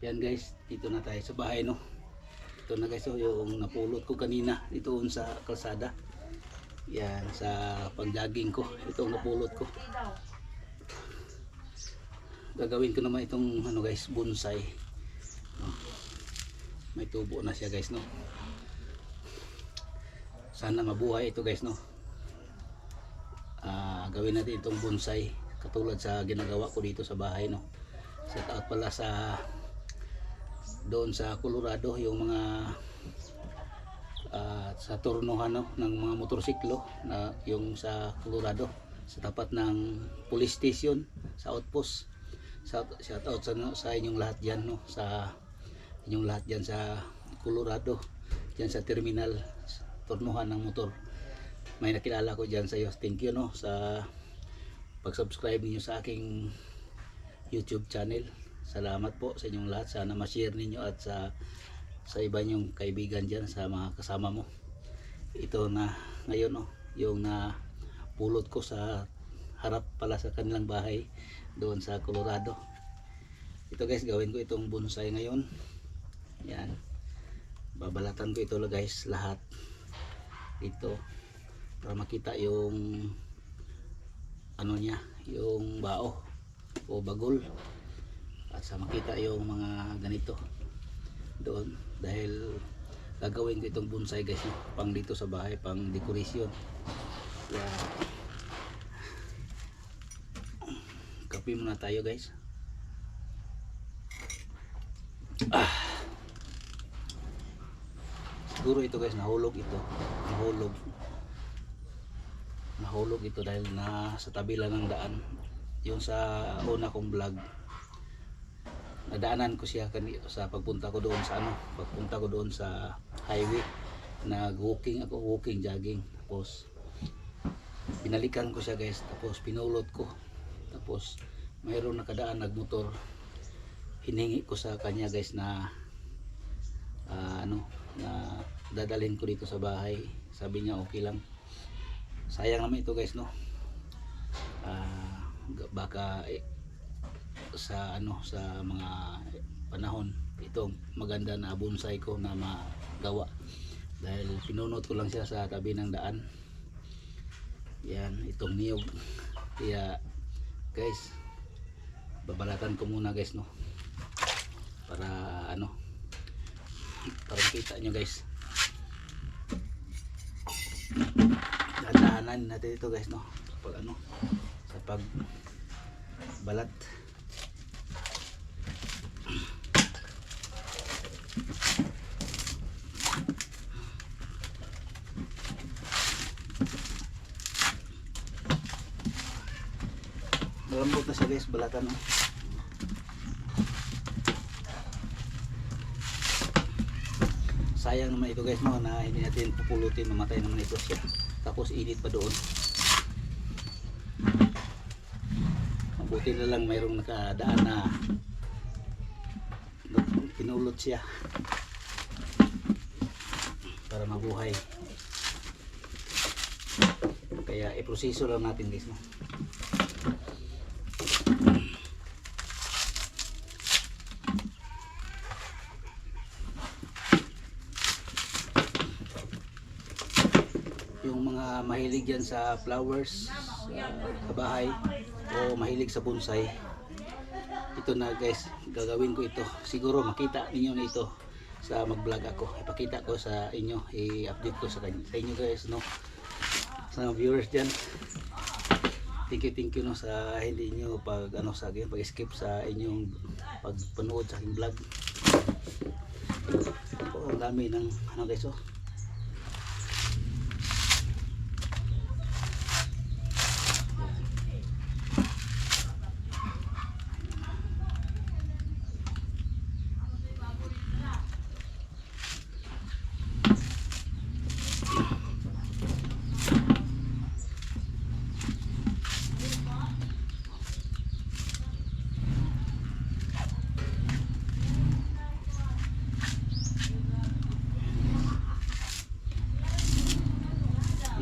Yan guys, dito na tayo sa bahay no. Ito na guys, yung napulot ko kanina dito sa kalsada. Yan, sa pag-jogging ko. Ito ang napulot ko. Gagawin ko naman itong ano guys, bonsai. No. May tubo na siya guys no. Sana mabuhay ito guys no. Gawin natin itong bonsai katulad sa ginagawa ko dito sa bahay no. Shout out pala sa doon sa Colorado yung mga sa turnohan no, ng mga motorsiklo na yung sa Colorado sa tapat ng police station sa outpost. Shout out sa inyong lahat diyan no, sa inyong lahat diyan sa Colorado, diyan sa terminal turnohan ng motor. May nakilala ko diyan sa iyo. Thank you no sa pag-subscribe niyo sa aking YouTube channel. Salamat po sa inyong lahat. Sana ma-share ninyo at sa iba nyong kaibigan dyan, sa mga kasama mo. Ito na ngayon no, yung na pulot ko sa harap pala sa kanilang bahay doon sa Colorado. Ito guys, gawin ko itong bonsai ngayon. Yan. Babalatan ko ito guys lahat ito para makita yung ano niya, yung bao o bagol. At sa makita yung mga ganito doon, dahil gagawin ko itong bonsai guys no? Pang dito sa bahay, pang decoration. Yeah. Kape muna tayo guys. Siguro ito guys, nahulog ito, nahulog ito dahil na sa tabi lang ng daan. Yung sa una kong vlog, nadaanan ko siya sa pagpunta ko doon sa pagpunta ko doon sa highway. Nag-walking ako, jogging. Tapos binalikan ko siya guys, tapos pinulot ko. Tapos mayroong nakadaan nagmotor. Hiningi ko sa kanya guys na na dadalhin ko dito sa bahay. Sabi niya okay lang. Sayang naman ito guys no. Baka sa sa mga panahon itong maganda na bonsai ko na magawa dahil pinunot ko lang siya sa tabi ng daan. Yan, itong niyog. Kaya guys, babalatan ko muna guys no, para para kita nyo guys. Dadaanan natin ito guys no, pag sa pag balat. Malambot na siya guys, balatan no? Sayang naman ito guys no, na hindi natin pupulutin, mamatay naman ito siya. Tapos init pa doon. Mabuti na lang mayroong nakadaan na pinulot siya para mabuhay. Kaya iproseso lang natin guys no. Yung mga mahilig dyan sa flowers sa bahay o mahilig sa bonsai, ito na guys, gagawin ko ito. Siguro makita ninyo na ito sa mag-vlog ako. Ipakita ko sa inyo, i-update ko sa inyo guys no, sa mga viewers dyan. Thank you no sa hindi nyo pag-skip sa inyong pagpanood sa aking vlog. Ang dami ng guys oh.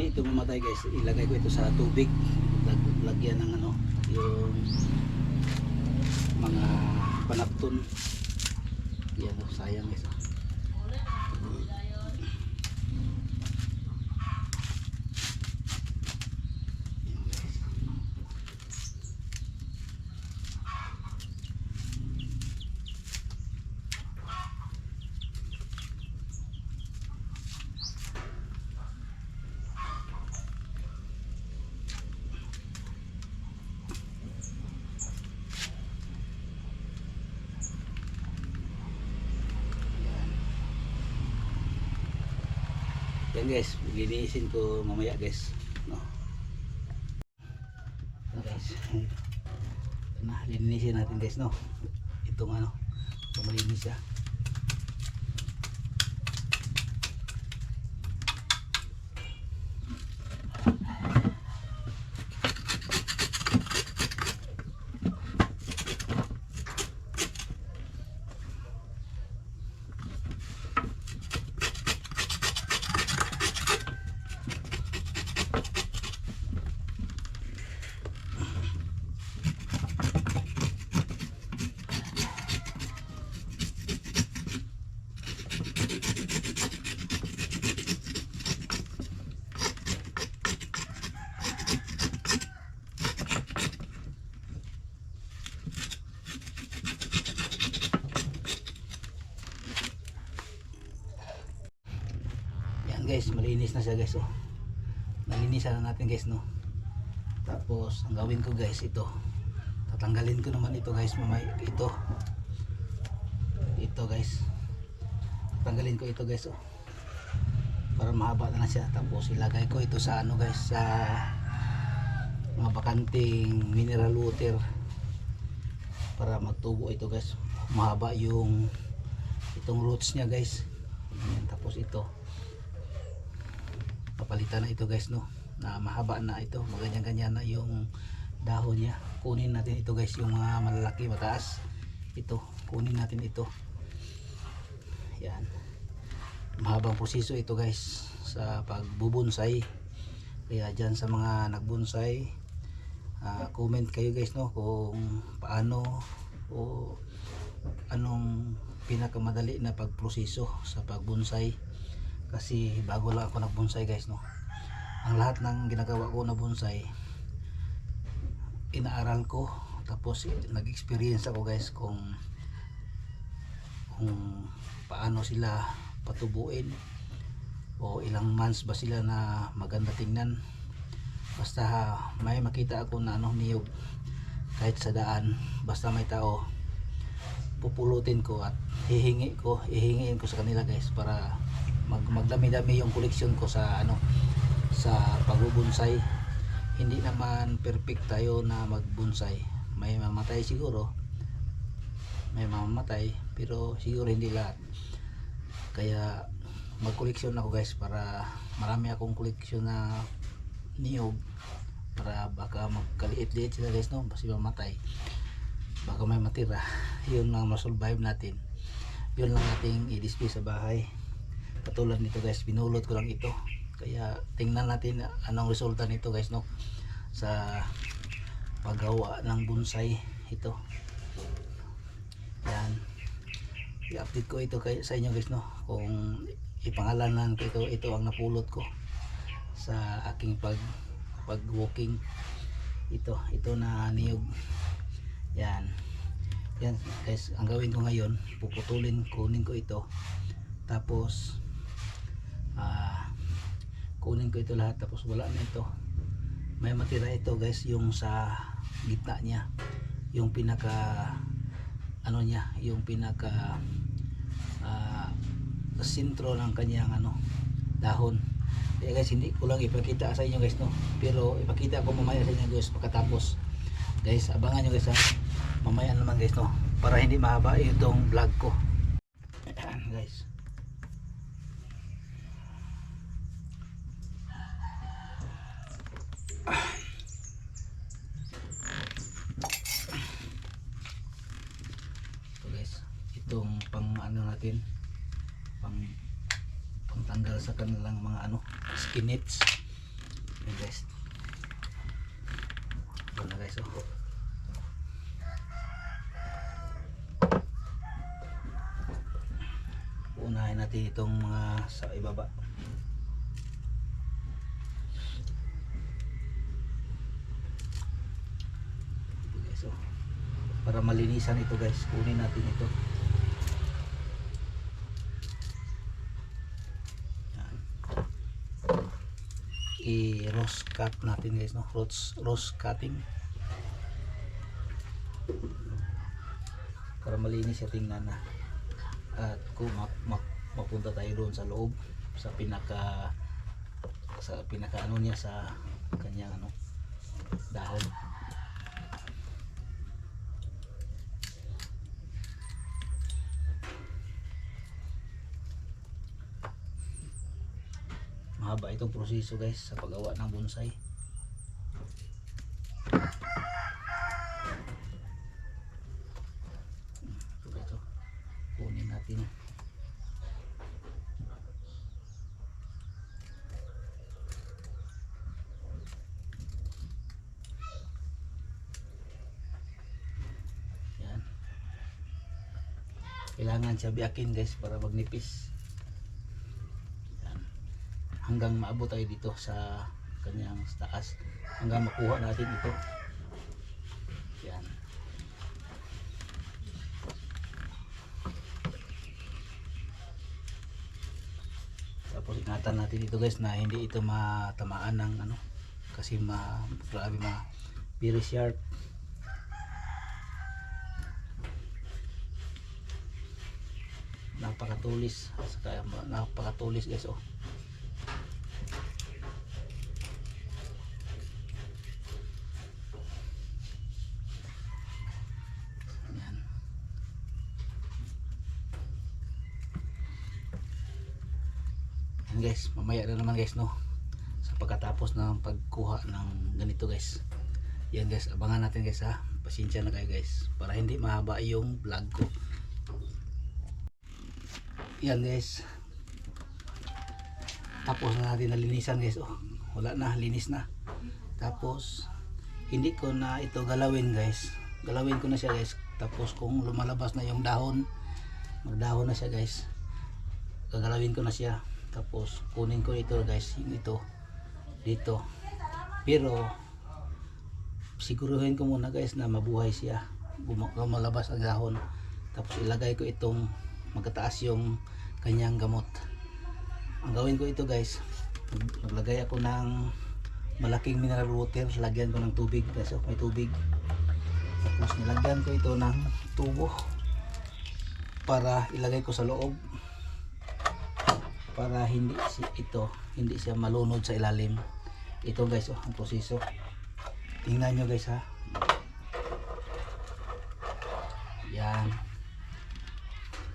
Ito mamatay guys, ilagay ko ito sa tubig, lagyan ng yung mga panapton Yan oh, sayang guys. Yan guys, linisin ko mamaya guys, no. So guys, na linisin natin guys, no. Itong ano, itong malinis siya. Guys, malinis na siya guys, oh. Nalinisan na natin guys, no. Tapos ang gawin ko guys, ito tatanggalin ko naman ito guys, mamay ito guys, tanggalin ko ito guys, oh, para mahaba na siya. Tapos ilagay ko ito sa ano guys, sa mga bakanting mineral water para magtubo ito guys, mahaba yung itong roots niya guys. Ayan, tapos ito papalitan na ito guys, no, na mahaba na ito, maganyan-ganyan na yung dahon niya. Kunin natin ito guys, yung mga malalaki mataas, ito kunin natin ito. Yan, mahabang proseso ito guys sa pagbubonsai. Kaya dyan sa mga nagbonsai, comment kayo guys, no, kung paano o anong pinakamadali na pagproseso sa pagbonsai. Kasi bago lang ako nagbonsai guys, no. Ang lahat ng ginagawa ko na bonsai inaaral ko, tapos nag-experience ako guys kung paano sila patubuin o ilang months ba sila na maganda tingnan. Basta may makita ako na ano, niyog kahit sa daan, basta may tao, pupulutin ko at hihingiin ko sa kanila guys, para magdami-dami yung koleksyon ko sa ano, sa pagbubonsai. Hindi naman perfect tayo na magbonsai, may mamatay siguro, may mamamatay, pero siguro hindi lahat. Kaya magkoleksyon ako guys, para marami akong koleksyon na niyog, para baka magkaliit-liit sila guys, no, kasi mamatay, baka may matira, yun lang masurvive natin, yun lang nating i-display sa bahay. Katulad nito guys, binulot ko lang ito, kaya tingnan natin anong resulta nito guys, no, sa paggawa ng bonsai ito. Yan, i-update ko ito sa inyo guys, no, kung ipangalanan ko ito ang napulot ko sa aking pag walking. Ito na niyog. Yan guys, ang gawin ko ngayon, kunin ko ito, tapos kunin ko ito lahat, tapos wala na ito, may matira ito guys, yung sa gitna niya, yung pinaka ano niya, yung pinaka sentro ng kanyang ano, dahon. Kaya guys, hindi ko lang ipakita sa inyo guys, no, pero ipakita ko mamaya sa inyo guys pagkatapos. Guys, abangan nyo guys mamaya naman guys, no, para hindi mahaba itong vlog ko. Ayan guys, itong pang ano natin, pang tanggal sa kanilang mga ano, skinets. Ayan guys, ito na guys, oh. natin itong mga sa ibaba. Ito guys, oh. Para malinisan ito guys, kunin natin ito. Yan. I-rose cut natin guys, no? Rose cutting. Para malinis siya tingnan na. At kung mapunta tayo doon sa loob sa pinaka ano niya sa kanyang ano dahon. Mahaba itong proseso guys sa paggawa ng bonsai. Ito kunin natin. Yan. Kailangan siya biyakin guys para magnipis. Yan. Hanggang maabot tayo dito sa kanyang taas. Hanggang makuha natin ito. Yan. Tapos ingatan natin ito guys na hindi ito matamaan ng ano kasi grabe very sharp. Napakatulis guys oh. Yan. Yan guys, mamaya na naman guys no sa pagkatapos ng pagkuha ng ganito guys. Yan guys, abangan natin guys ha. Pasensya na kayo guys para hindi mahaba yung vlog ko. Yan guys, tapos na natin nalinisan guys oh. Wala na, linis na. Tapos hindi ko na ito galawin guys, galawin ko na siya guys. Tapos kung lumalabas na yung dahon, magdahon na siya guys, gagalawin ko na siya. Tapos kunin ko ito guys, yung ito dito, pero siguruhin ko muna guys na mabuhay siya, lumalabas ang dahon. Tapos ilagay ko itong magkataas yung kanyang gamot. Ang gawin ko ito guys, maglagay ako ng malaking mineral water, lagyan ko ng tubig guys oh, may tubig. Tapos nilagyan ko ito ng tubo para ilagay ko sa loob para hindi siya malunod sa ilalim. Ito guys oh, ang proseso. Tingnan nyo guys ha. Yan.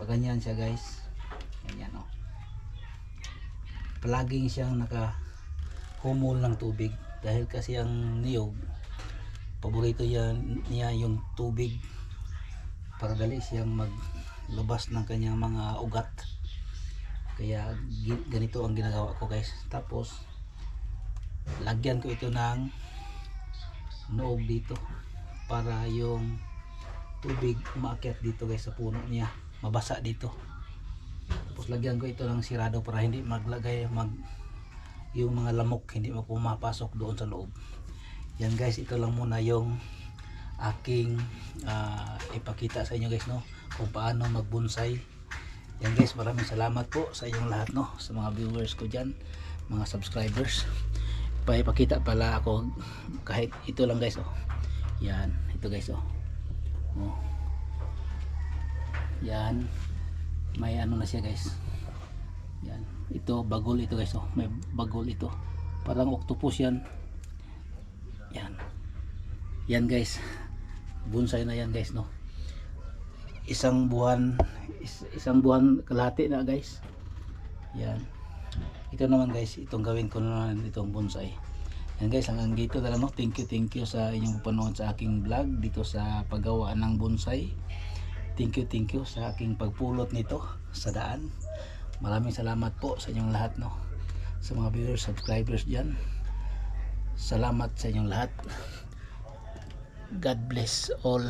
Pag ganyan siya guys, ganyan oh. Palaging siyang nakahumol ng tubig dahil kasi ang niyog paborito niya yung tubig para dali siyang maglabas ng kanyang mga ugat. Kaya ganito ang ginagawa ko guys. Tapos lagyan ko ito ng noob dito para yung tubig umaakyat dito guys sa puno niya, mabasa dito. Tapos lagyan ko ito ng sirado para hindi yung mga lamok hindi pumapasok doon sa loob. Yan guys, ito lang muna yung aking ipakita sa inyo guys no, kung paano magbonsai. Yan guys, maraming salamat po sa inyong lahat no, sa mga viewers ko dyan, mga subscribers. Ipakita pala ako kahit ito lang guys oh. Yan, ito guys oh. Oh. Yan, may ano na siya guys. Yan, ito bagol ito guys oh, may bagol ito, parang octopus yan. Yan, yan guys, bonsai na yan guys no. Isang buwan kalahati na guys. Yan, ito naman guys, itong gawin ko naman itong bonsai. Yan guys, hanggang dito na lang no. Thank you sa inyong panonood sa aking vlog dito sa paggawa ng bonsai. Thank you sa aking pagpulot nito sa daan. Maraming salamat po sa inyong lahat no, sa mga viewers, subscribers diyan. Salamat sa inyong lahat. God bless all.